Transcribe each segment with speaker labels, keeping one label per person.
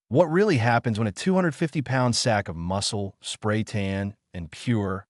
Speaker 1: What really happens when a 250-pound sack of muscle, spray tan, and pure,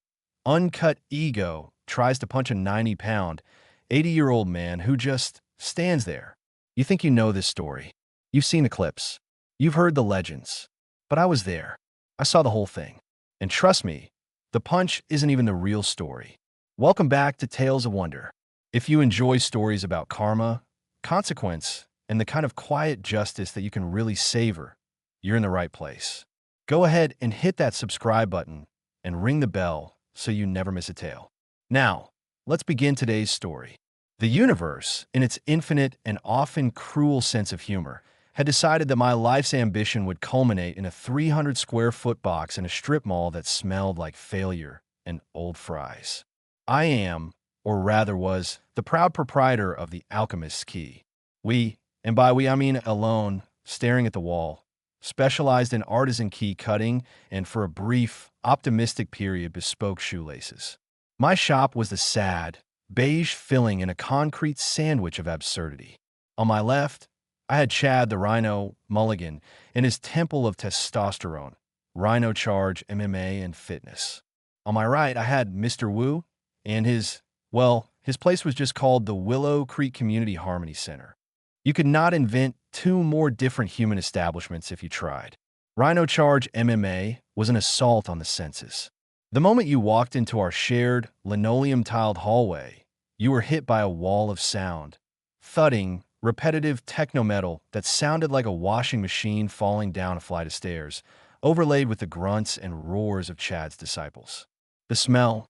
Speaker 1: uncut ego tries to punch a 90-pound, 80-year-old man who just stands there? You think you know this story. You've seen the clips. You've heard the legends. But I was there. I saw the whole thing. And trust me, the punch isn't even the real story. Welcome back to Tales of Wonder. If you enjoy stories about karma, consequence, and the kind of quiet justice that you can really savor, you're in the right place. Go ahead and hit that subscribe button and ring the bell so you never miss a tale. Now, let's begin today's story. The universe, in its infinite and often cruel sense of humor, had decided that my life's ambition would culminate in a 300 square foot box in a strip mall that smelled like failure and old fries. I am, or rather was, the proud proprietor of the Alchemist's Key. We, and by we I mean alone, staring at the wall, specialized in artisan key cutting and for a brief, optimistic period bespoke shoelaces. My shop was the sad, beige filling in a concrete sandwich of absurdity. On my left, I had Chad the Rhino Mulligan in his temple of testosterone, Rhino-Charge, MMA, and fitness. On my right, I had Mr. Wu and his place was just called the Willow Creek Community Harmony Center. You could not invent two more different human establishments if you tried. Rhino-Charge MMA was an assault on the senses. The moment you walked into our shared, linoleum-tiled hallway, you were hit by a wall of sound, thudding, repetitive techno-metal that sounded like a washing machine falling down a flight of stairs, overlaid with the grunts and roars of Chad's disciples. The smell,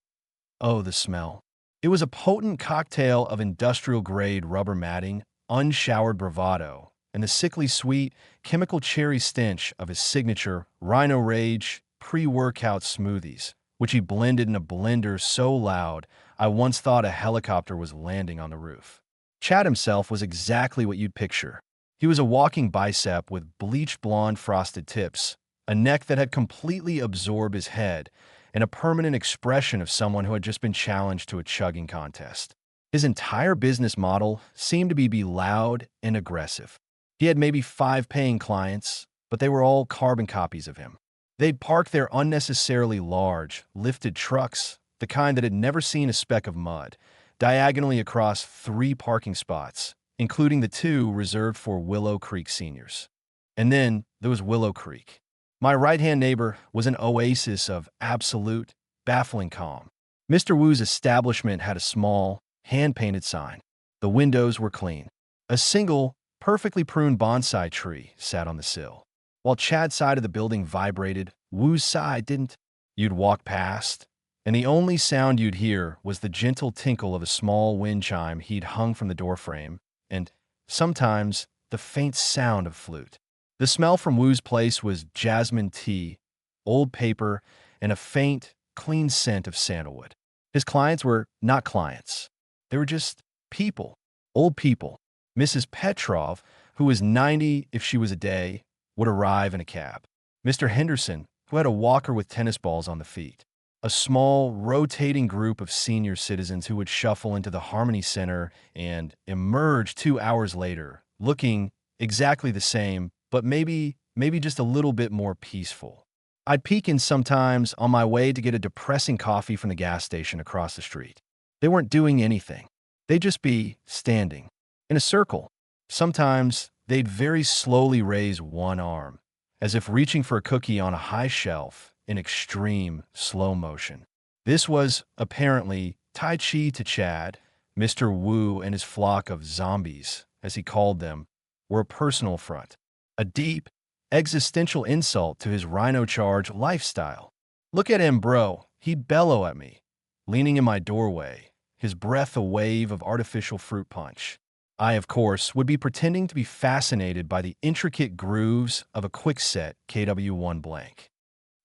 Speaker 1: oh, the smell. It was a potent cocktail of industrial-grade rubber matting, unshowered bravado, and the sickly sweet, chemical cherry stench of his signature Rhino Rage pre-workout smoothies, which he blended in a blender so loud I once thought a helicopter was landing on the roof. Chad himself was exactly what you'd picture. He was a walking bicep with bleached blonde frosted tips, a neck that had completely absorbed his head, and a permanent expression of someone who had just been challenged to a chugging contest. His entire business model seemed to be loud and aggressive. He had maybe 5 paying clients, but they were all carbon copies of him. They'd park their unnecessarily large, lifted trucks, the kind that had never seen a speck of mud, diagonally across 3 parking spots, including the 2 reserved for Willow Creek seniors. And then there was Willow Creek. My right-hand neighbor was an oasis of absolute, baffling calm. Mr. Wu's establishment had a small, hand-painted sign. The windows were clean. A single, perfectly pruned bonsai tree sat on the sill. While Chad's side of the building vibrated, Wu's side didn't. You'd walk past, and the only sound you'd hear was the gentle tinkle of a small wind chime he'd hung from the doorframe, and, sometimes, the faint sound of flute. The smell from Wu's place was jasmine tea, old paper, and a faint, clean scent of sandalwood. His clients were not clients. They were just people, old people. Mrs. Petrov, who was 90 if she was a day, would arrive in a cab. Mr. Henderson, who had a walker with tennis balls on the feet. A small, rotating group of senior citizens who would shuffle into the Harmony Center and emerge 2 hours later, looking exactly the same, but maybe just a little bit more peaceful. I'd peek in sometimes on my way to get a depressing coffee from the gas station across the street. They weren't doing anything. They'd just be standing in a circle. Sometimes they'd very slowly raise one arm, as if reaching for a cookie on a high shelf in extreme slow motion. This was, apparently, Tai Chi to Chad. Mr. Wu and his flock of zombies, as he called them, were a personal affront. A deep, existential insult to his Rhino-Charge lifestyle. Look at him, bro. He'd bellow at me, leaning in my doorway, his breath a wave of artificial fruit punch. I, of course, would be pretending to be fascinated by the intricate grooves of a quickset KW1 blank.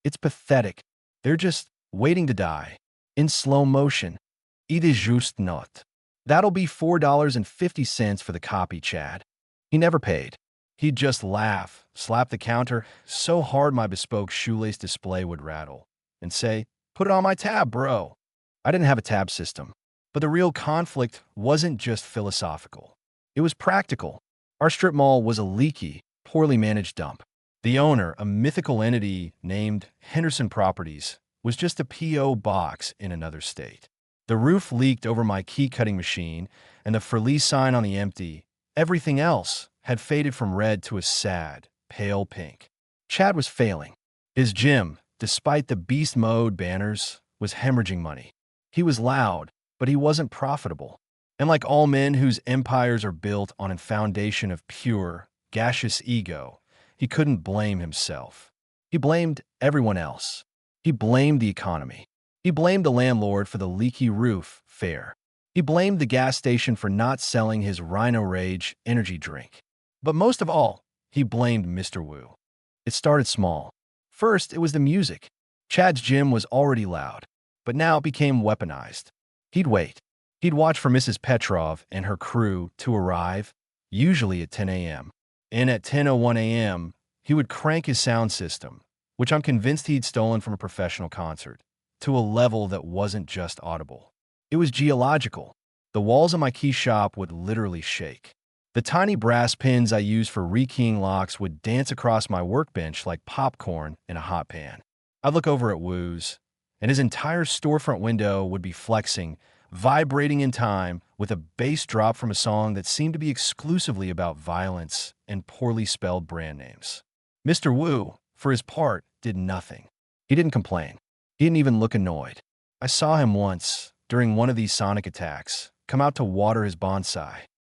Speaker 1: It's pathetic. They're just waiting to die. In slow motion. Il est juste not. That'll be $4.50 for the copy, Chad. He never paid. He'd just laugh, slap the counter so hard my bespoke shoelace display would rattle, and say, "Put it on my tab, bro." I didn't have a tab system. But the real conflict wasn't just philosophical. It was practical. Our strip mall was a leaky, poorly managed dump. The owner, a mythical entity named Henderson Properties, was just a P.O. box in another state. The roof leaked over my key-cutting machine, and the for lease sign on the empty, everything else, had faded from red to a sad, pale pink. Chad was failing. His gym, despite the beast mode banners, was hemorrhaging money. He was loud, but he wasn't profitable. And like all men whose empires are built on a foundation of pure, gaseous ego, he couldn't blame himself. He blamed everyone else. He blamed the economy. He blamed the landlord for the leaky roof fare. He blamed the gas station for not selling his Rhino-Rage energy drink. But most of all, he blamed Mr. Wu. It started small. First, it was the music. Chad's gym was already loud, but now it became weaponized. He'd wait. He'd watch for Mrs. Petrov and her crew to arrive, usually at 10 a.m. And at 10:01 a.m., he would crank his sound system, which I'm convinced he'd stolen from a professional concert, to a level that wasn't just audible. It was geological. The walls of my key shop would literally shake. The tiny brass pins I used for rekeying locks would dance across my workbench like popcorn in a hot pan. I'd look over at Wu's, and his entire storefront window would be flexing, vibrating in time with a bass drop from a song that seemed to be exclusively about violence and poorly spelled brand names. Mr. Wu, for his part, did nothing. He didn't complain. He didn't even look annoyed. I saw him once, during one of these sonic attacks, come out to water his bonsai.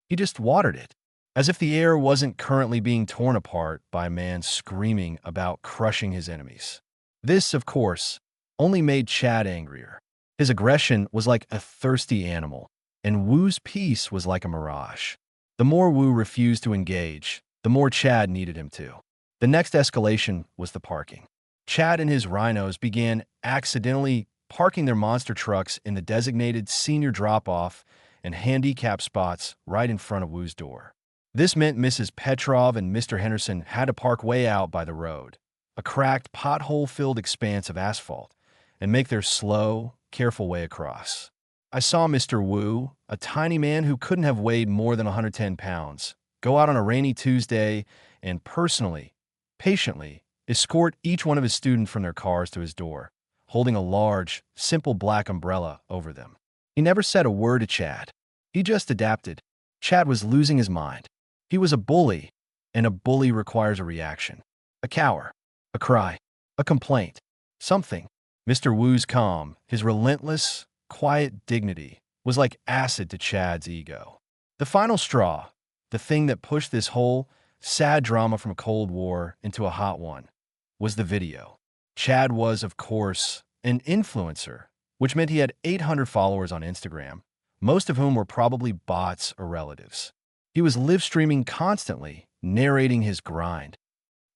Speaker 1: He just watered it, as if the air wasn't currently being torn apart by a man screaming about crushing his enemies. This, of course, only made Chad angrier. His aggression was like a thirsty animal, and Wu's peace was like a mirage. The more Wu refused to engage, the more Chad needed him to. The next escalation was the parking. Chad and his rhinos began accidentally parking their monster trucks in the designated senior drop-off and handicap spots right in front of Wu's door. This meant Mrs. Petrov and Mr. Henderson had to park way out by the road, a cracked, pothole-filled expanse of asphalt, and make their slow, careful way across. I saw Mr. Wu, a tiny man who couldn't have weighed more than 110 pounds, go out on a rainy Tuesday and personally, patiently, escort each one of his students from their cars to his door, holding a large, simple black umbrella over them. He never said a word to Chad. He just adapted. Chad was losing his mind. He was a bully, and a bully requires a reaction. A cower, a cry, a complaint, something. Mr. Wu's calm, his relentless, quiet dignity, was like acid to Chad's ego. The final straw, the thing that pushed this whole sad drama from a Cold War into a hot one, was the video. Chad was, of course, an influencer, which meant he had 800 followers on Instagram, most of whom were probably bots or relatives. He was live streaming constantly, narrating his grind.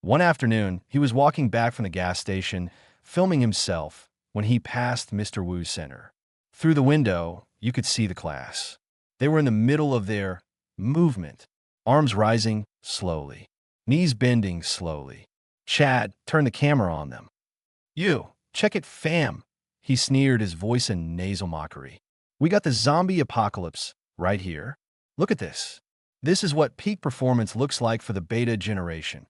Speaker 1: One afternoon, he was walking back from the gas station, filming himself, when he passed Mr. Wu's center. Through the window, you could see the class. They were in the middle of their movement, arms rising slowly, knees bending slowly. Chad turned the camera on them. "You, check it, fam," he sneered, his voice in nasal mockery. "We got the zombie apocalypse right here. Look at this. This is what peak performance looks like for the beta generation."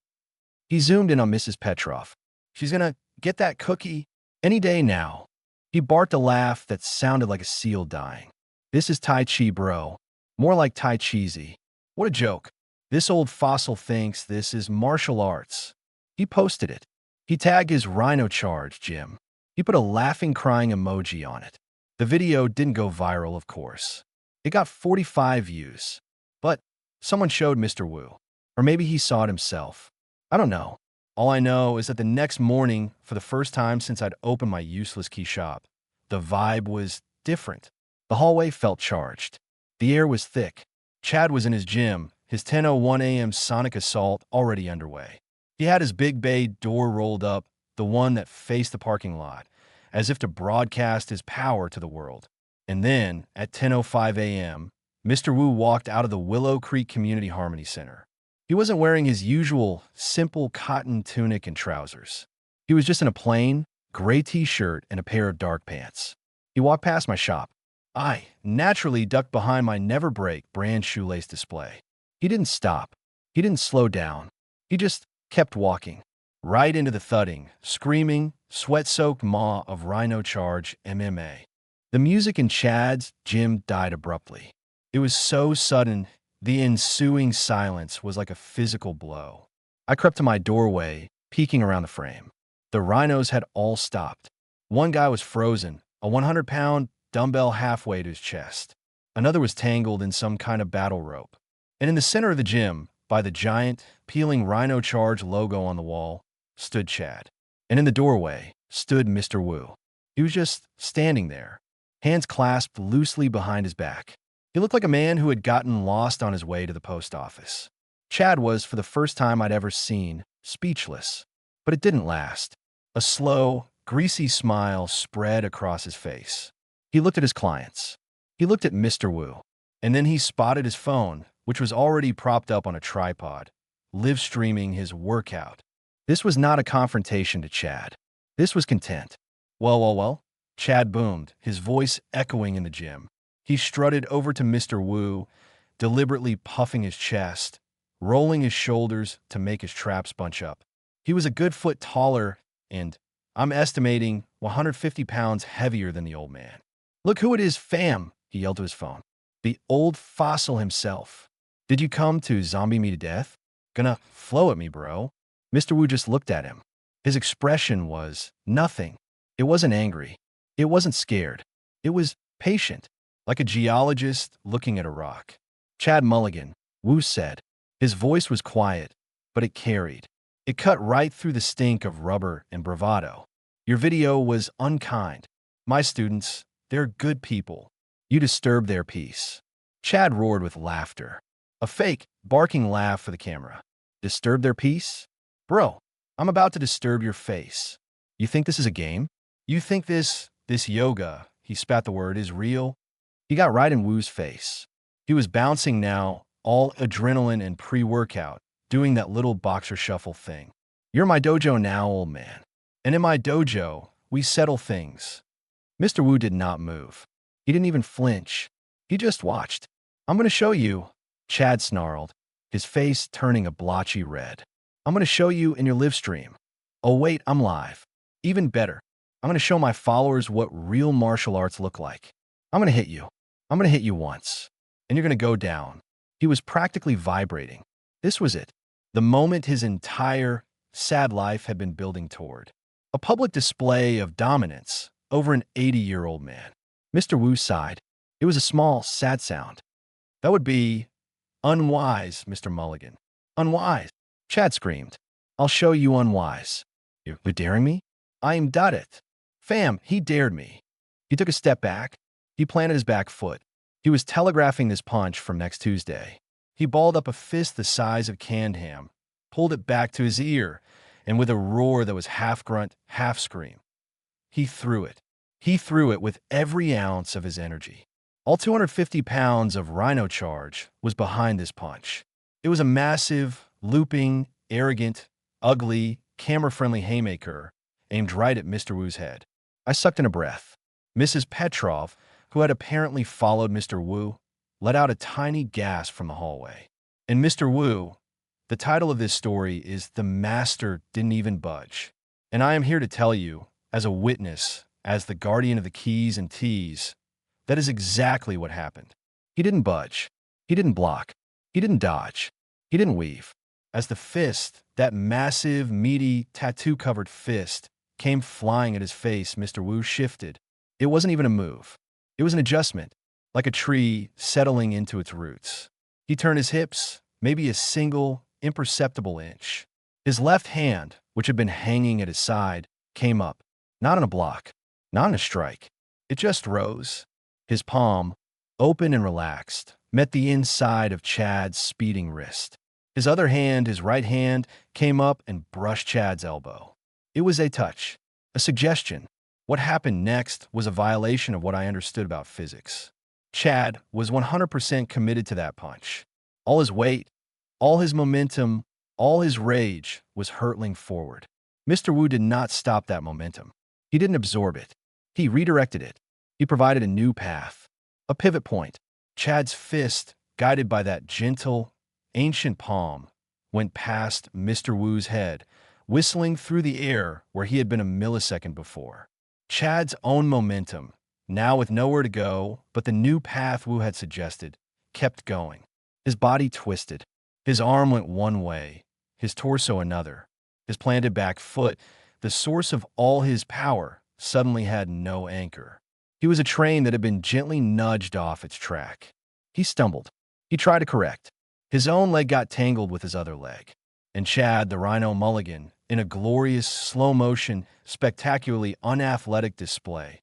Speaker 1: He zoomed in on Mrs. Petrov. "She's gonna get that cookie any day now." He barked a laugh that sounded like a seal dying. "This is Tai Chi, bro. More like Tai Cheesy. What a joke. This old fossil thinks this is martial arts." He posted it. He tagged his Rhino-Charge gym. He put a laughing, crying emoji on it. The video didn't go viral, of course. It got 45 views. But someone showed Mr. Wu. Or maybe he saw it himself. I don't know. All I know is that the next morning, for the first time since I'd opened my useless key shop, the vibe was different. The hallway felt charged. The air was thick. Chad was in his gym, his 10:01 a.m. sonic assault already underway. He had his big bay door rolled up, the one that faced the parking lot, as if to broadcast his power to the world. And then, at 10:05 a.m., Mr. Wu walked out of the Willow Creek Community Harmony Center. He wasn't wearing his usual, simple cotton tunic and trousers. He was just in a plain, gray t-shirt and a pair of dark pants. He walked past my shop. I naturally ducked behind my Never Break brand shoelace display. He didn't stop. He didn't slow down. He just kept walking. right into the thudding, screaming, sweat-soaked maw of Rhino-Charge MMA. The music in Chad's gym died abruptly. It was so sudden, the ensuing silence was like a physical blow. I crept to my doorway, peeking around the frame. The rhinos had all stopped. One guy was frozen, a 100-pound dumbbell halfway to his chest. Another was tangled in some kind of battle rope. And in the center of the gym, by the giant, peeling Rhino-Charge logo on the wall, stood Chad. And in the doorway stood Mr. Wu. He was just standing there, hands clasped loosely behind his back. He looked like a man who had gotten lost on his way to the post office. Chad was, for the first time I'd ever seen, speechless. But it didn't last. A slow, greasy smile spread across his face. He looked at his clients. He looked at Mr. Wu. And then he spotted his phone, which was already propped up on a tripod, live streaming his workout. This was not a confrontation to Chad. This was content. Well, Chad boomed, his voice echoing in the gym. He strutted over to Mr. Wu, deliberately puffing his chest, rolling his shoulders to make his traps bunch up. He was a good foot taller and, I'm estimating, 150 pounds heavier than the old man. "Look who it is, fam," he yelled to his phone. "The old fossil himself. Did you come to zombie me to death? Gonna flow at me, bro." Mr. Wu just looked at him. His expression was nothing. It wasn't angry. It wasn't scared. It was patient, like a geologist looking at a rock. "Chad Mulligan," Wu said. His voice was quiet, but it carried. It cut right through the stink of rubber and bravado. "Your video was unkind. My students, they're good people. You disturbed their peace." Chad roared with laughter. A fake, barking laugh for the camera. "Disturb their peace? Bro, I'm about to disturb your face. You think this is a game? You think this yoga," he spat the word, "is real?" He got right in Wu's face. He was bouncing now, all adrenaline and pre-workout, doing that little boxer shuffle thing. "You're my dojo now, old man. And in my dojo, we settle things." Mr. Wu did not move. He didn't even flinch. He just watched. "I'm going to show you," Chad snarled, his face turning a blotchy red. "I'm going to show you in your live stream. Oh wait, I'm live. Even better. I'm going to show my followers what real martial arts look like. I'm going to hit you. I'm going to hit you once. And you're going to go down." He was practically vibrating. This was it. The moment his entire sad life had been building toward. A public display of dominance over an 80-year-old man. Mr. Wu sighed. It was a small, sad sound. "That would be unwise, Mr. Mulligan. Unwise." Chad screamed. "I'll show you unwise." You're daring me?" "I am done it. Fam, he dared me." He took a step back. He planted his back foot. He was telegraphing this punch from next Tuesday. He balled up a fist the size of canned ham, pulled it back to his ear, and with a roar that was half grunt, half scream, he threw it. He threw it with every ounce of his energy. All 250 pounds of Rhino-Charge was behind this punch. It was a massive, looping, arrogant, ugly, camera-friendly haymaker aimed right at Mr. Wu's head. I sucked in a breath. Mrs. Petrov, who had apparently followed Mr. Wu, let out a tiny gasp from the hallway. And Mr. Wu, the title of this story is "The Master Didn't Even Budge." And I am here to tell you, as a witness, as the guardian of the keys and T's, that is exactly what happened. He didn't budge. He didn't block. He didn't dodge. He didn't weave. As the fist, that massive, meaty, tattoo-covered fist, came flying at his face, Mr. Wu shifted. It wasn't even a move. It was an adjustment, like a tree settling into its roots. He turned his hips, maybe a single, imperceptible inch. His left hand, which had been hanging at his side, came up, not in a block, not in a strike. It just rose. His palm, open and relaxed, met the inside of Chad's speeding wrist. His other hand, his right hand, came up and brushed Chad's elbow. It was a touch, a suggestion. What happened next was a violation of what I understood about physics. Chad was 100% committed to that punch. All his weight, all his momentum, all his rage was hurtling forward. Mr. Wu did not stop that momentum. He didn't absorb it. He redirected it. He provided a new path, a pivot point. Chad's fist, guided by that gentle, ancient palm, went past Mr. Wu's head, whistling through the air where he had been a millisecond before. Chad's own momentum, now with nowhere to go but the new path Wu had suggested, kept going. His body twisted. His arm went one way, his torso another. His planted back foot, the source of all his power, suddenly had no anchor. He was a train that had been gently nudged off its track. He stumbled. He tried to correct. His own leg got tangled with his other leg. And Chad, the Rhino Mulligan, in a glorious, slow-motion, spectacularly unathletic display,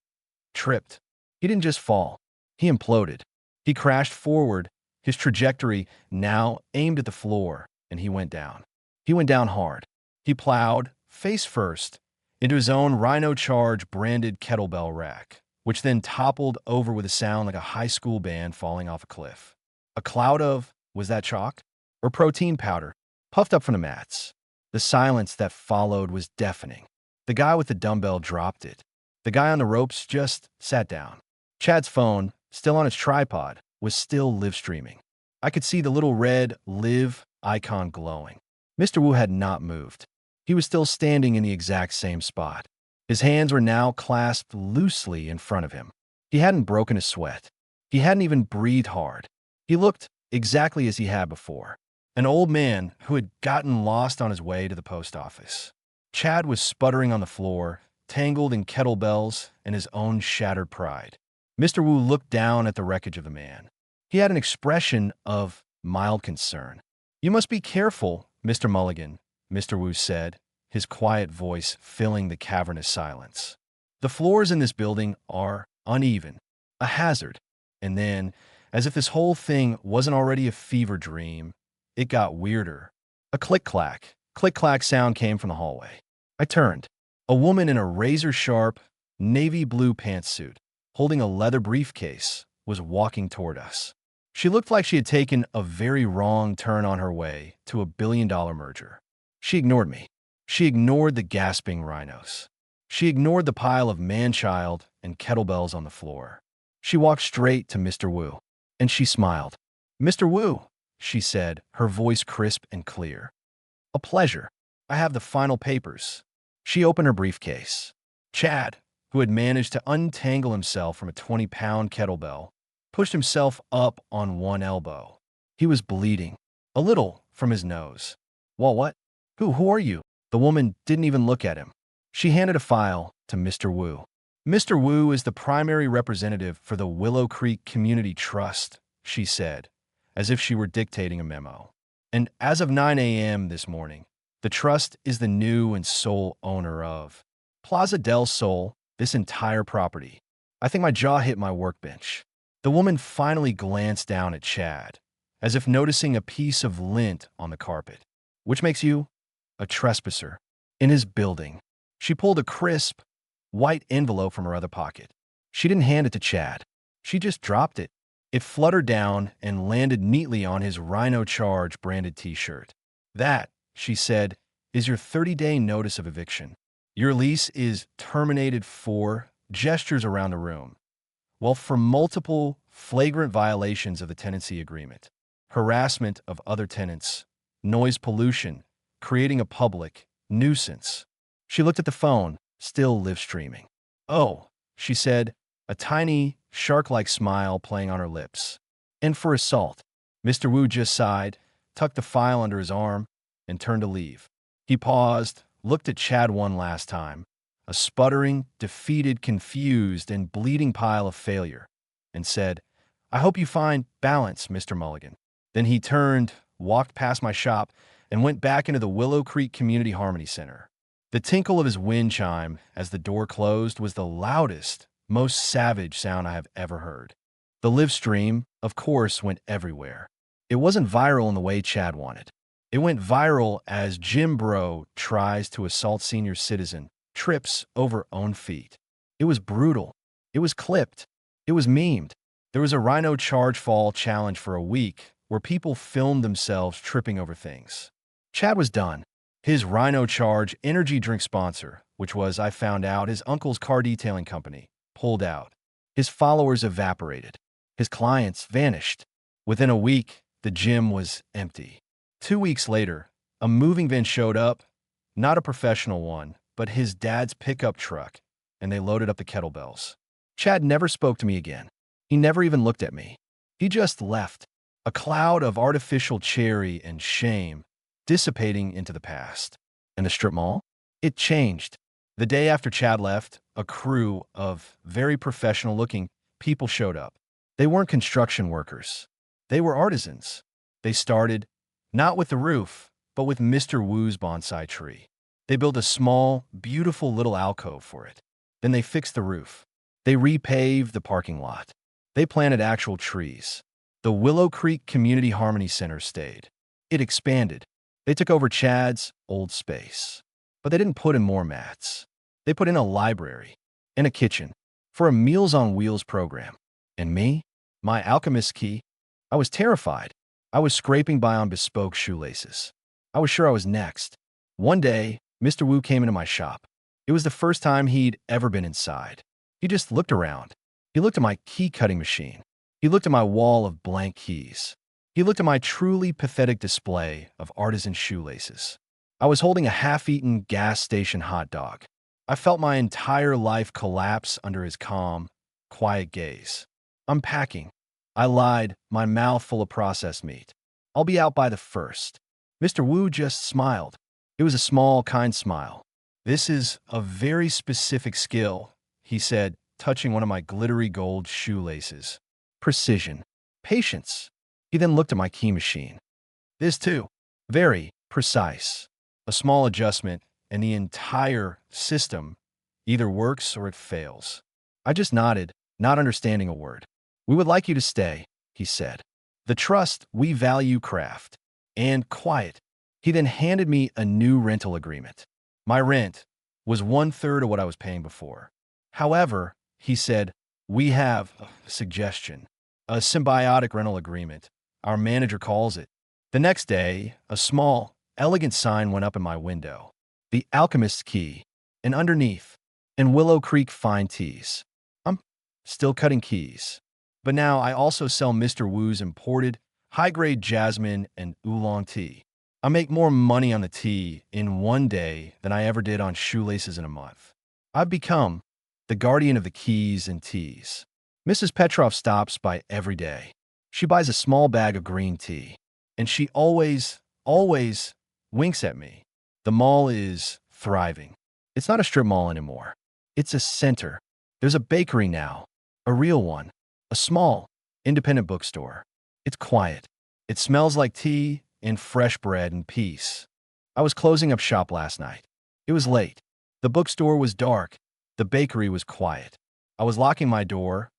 Speaker 1: tripped. He didn't just fall. He imploded. He crashed forward, his trajectory now aimed at the floor, and he went down. He went down hard. He plowed, face first, into his own Rhino-Charge branded kettlebell rack, which then toppled over with a sound like a high school band falling off a cliff. A cloud of, was that chalk? Or protein powder, puffed up from the mats. The silence that followed was deafening. The guy with the dumbbell dropped it. The guy on the ropes just sat down. Chad's phone, still on its tripod, was still live streaming. I could see the little red live icon glowing. Mr. Wu had not moved. He was still standing in the exact same spot. His hands were now clasped loosely in front of him. He hadn't broken a sweat. He hadn't even breathed hard. He looked exactly as he had before. An old man who had gotten lost on his way to the post office. Chad was sputtering on the floor, tangled in kettlebells and his own shattered pride. Mr. Wu looked down at the wreckage of the man. He had an expression of mild concern. "You must be careful, Mr. Mulligan," Mr. Wu said, his quiet voice filling the cavernous silence. "The floors in this building are uneven, a hazard." And then, as if this whole thing wasn't already a fever dream, it got weirder. A click-clack sound came from the hallway. I turned. A woman in a razor-sharp, navy blue pantsuit, holding a leather briefcase, was walking toward us. She looked like she had taken a very wrong turn on her way to a billion-dollar merger. She ignored me. She ignored the gasping rhinos. She ignored the pile of man-child and kettlebells on the floor. She walked straight to Mr. Wu, and she smiled. "Mr. Wu," she said, her voice crisp and clear. "A pleasure. I have the final papers." She opened her briefcase. Chad, who had managed to untangle himself from a 20-pound kettlebell, pushed himself up on one elbow. He was bleeding, a little, from his nose. "Well, what? Who are you?" The woman didn't even look at him. She handed a file to Mr. Wu. "Mr. Wu is the primary representative for the Willow Creek Community Trust," she said, as if she were dictating a memo. "And as of 9 a.m. this morning, the trust is the new and sole owner of Plaza del Sol, this entire property." I think my jaw hit my workbench. The woman finally glanced down at Chad, as if noticing a piece of lint on the carpet. "Which makes you a trespasser in his building." She pulled a crisp, white envelope from her other pocket. She didn't hand it to Chad. She just dropped it. It fluttered down and landed neatly on his Rhino-Charge branded t-shirt. "That," she said, "is your 30-day notice of eviction. Your lease is terminated for," gestures around the room, "well, for multiple flagrant violations of the tenancy agreement, harassment of other tenants, noise pollution, creating a public nuisance." She looked at the phone, still live streaming. "Oh," she said, a tiny, shark-like smile playing on her lips. "And for assault." Mr. Wu just sighed, tucked the file under his arm, and turned to leave. He paused, looked at Chad one last time, a sputtering, defeated, confused, and bleeding pile of failure, and said, "I hope you find balance, Mr. Mulligan." Then he turned, walked past my shop, and went back into the Willow Creek Community Harmony Center. The tinkle of his wind chime as the door closed was the loudest, most savage sound I have ever heard. The live stream, of course, went everywhere. It wasn't viral in the way Chad wanted. It went viral as Jim Bro tries to assault senior citizen, trips over own feet. It was brutal. It was clipped. It was memed. There was a Rhino-Charge fall challenge for a week where people filmed themselves tripping over things. Chad was done. His Rhino-Charge energy drink sponsor, which was, I found out, his uncle's car detailing company, pulled out. His followers evaporated. His clients vanished. Within a week, the gym was empty. 2 weeks later, a moving van showed up, Not a professional one, but his dad's pickup truck, and they loaded up the kettlebells. Chad never spoke to me again. He never even looked at me. He just left, a cloud of artificial cherry and shame dissipating into the past. And the strip mall? It changed. The day after Chad left, a crew of very professional-looking people showed up. They weren't construction workers. They were artisans. They started, not with the roof, but with Mr. Wu's bonsai tree. They built a small, beautiful little alcove for it. Then they fixed the roof. They repaved the parking lot. They planted actual trees. The Willow Creek Community Harmony Center stayed. It expanded. They took over Chad's old space. But they didn't put in more mats. They put in a library and a kitchen for a Meals on Wheels program. And me? My alchemist's key? I was terrified. I was scraping by on bespoke shoelaces. I was sure I was next. One day, Mr. Wu came into my shop. It was the first time he'd ever been inside. He just looked around. He looked at my key-cutting machine. He looked at my wall of blank keys. He looked at my truly pathetic display of artisan shoelaces. I was holding a half-eaten gas station hot dog. I felt my entire life collapse under his calm, quiet gaze. I'm packing. I lied, my mouth full of processed meat. I'll be out by the 1st. Mr. Wu just smiled. It was a small, kind smile. This is a very specific skill, he said, touching one of my glittery gold shoelaces. Precision. Patience. He then looked at my key machine. This too. Very precise. A small adjustment, and the entire system either works or it fails. I just nodded, not understanding a word. We would like you to stay, he said. The trust we value craft. And quiet. He then handed me a new rental agreement. My rent was 1/3 of what I was paying before. However, he said, we have a suggestion. A symbiotic rental agreement. Our manager calls it. The next day, a small, elegant sign went up in my window. The Alchemist's Key, and underneath, in Willow Creek Fine Teas. I'm still cutting keys. But now I also sell Mr. Wu's imported, high-grade jasmine and oolong tea. I make more money on the tea in one day than I ever did on shoelaces in a month. I've become the guardian of the keys and teas. Mrs. Petrov stops by every day. She buys a small bag of green tea, and she always winks at me. The mall is thriving. It's not a strip mall anymore. It's a center. There's a bakery now, a real one, a small, independent bookstore. It's quiet. It smells like tea and fresh bread and peace. I was closing up shop last night. It was late. The bookstore was dark. The bakery was quiet. I was locking my door,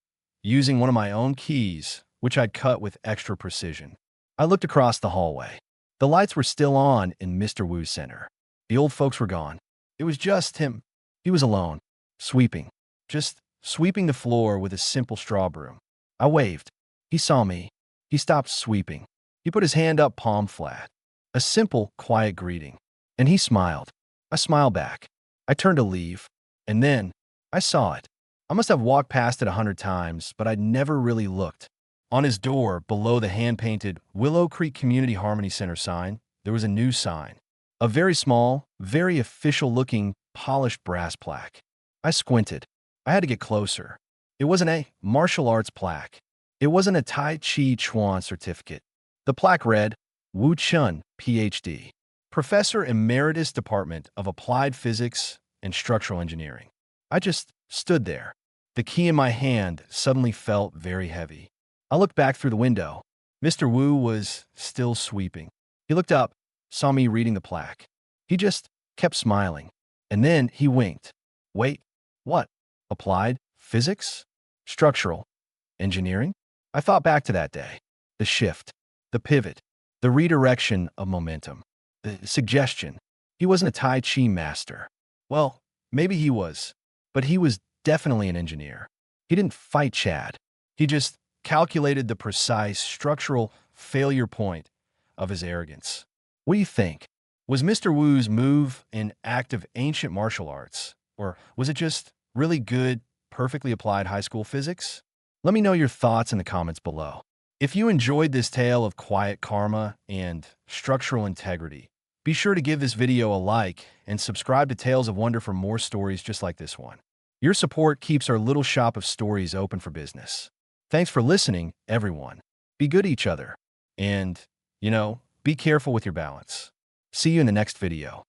Speaker 1: using one of my own keys, which I'd cut with extra precision. I looked across the hallway. The lights were still on in Mr. Wu's center. The old folks were gone. It was just him. He was alone, sweeping, just sweeping the floor with a simple straw broom. I waved. He saw me. He stopped sweeping. He put his hand up, palm flat. A simple, quiet greeting. And he smiled. I smiled back. I turned to leave. And then, I saw it. I must have walked past it 100 times, but I'd never really looked. On his door, below the hand-painted Willow Creek Community Harmony Center sign, there was a new sign. A very small, very official-looking, polished brass plaque. I squinted. I had to get closer. It wasn't a martial arts plaque. It wasn't a Tai Chi Chuan certificate. The plaque read, Wu Chun, Ph.D., Professor Emeritus Department of Applied Physics and Structural Engineering. I just stood there. The key in my hand suddenly felt very heavy. I looked back through the window. Mr. Wu was still sweeping. He looked up, saw me reading the plaque. He just kept smiling. And then he winked. Wait, what? Applied physics? Structural engineering? I thought back to that day. The shift, the pivot, the redirection of momentum, the suggestion. He wasn't a Tai Chi master. Well, maybe he was, but he was definitely an engineer. He didn't fight Chad. He just calculated the precise structural failure point of his arrogance. What do you think? Was Mr. Wu's move an act of ancient martial arts, or was it just really good, perfectly applied high school physics? Let me know your thoughts in the comments below. If you enjoyed this tale of quiet karma and structural integrity, Be sure to give this video a like and subscribe to Tales of Wonder for more stories just like this one. Your support keeps our little shop of stories open for business. Thanks for listening, everyone. Be good to each other. And, be careful with your balance. See you in the next video.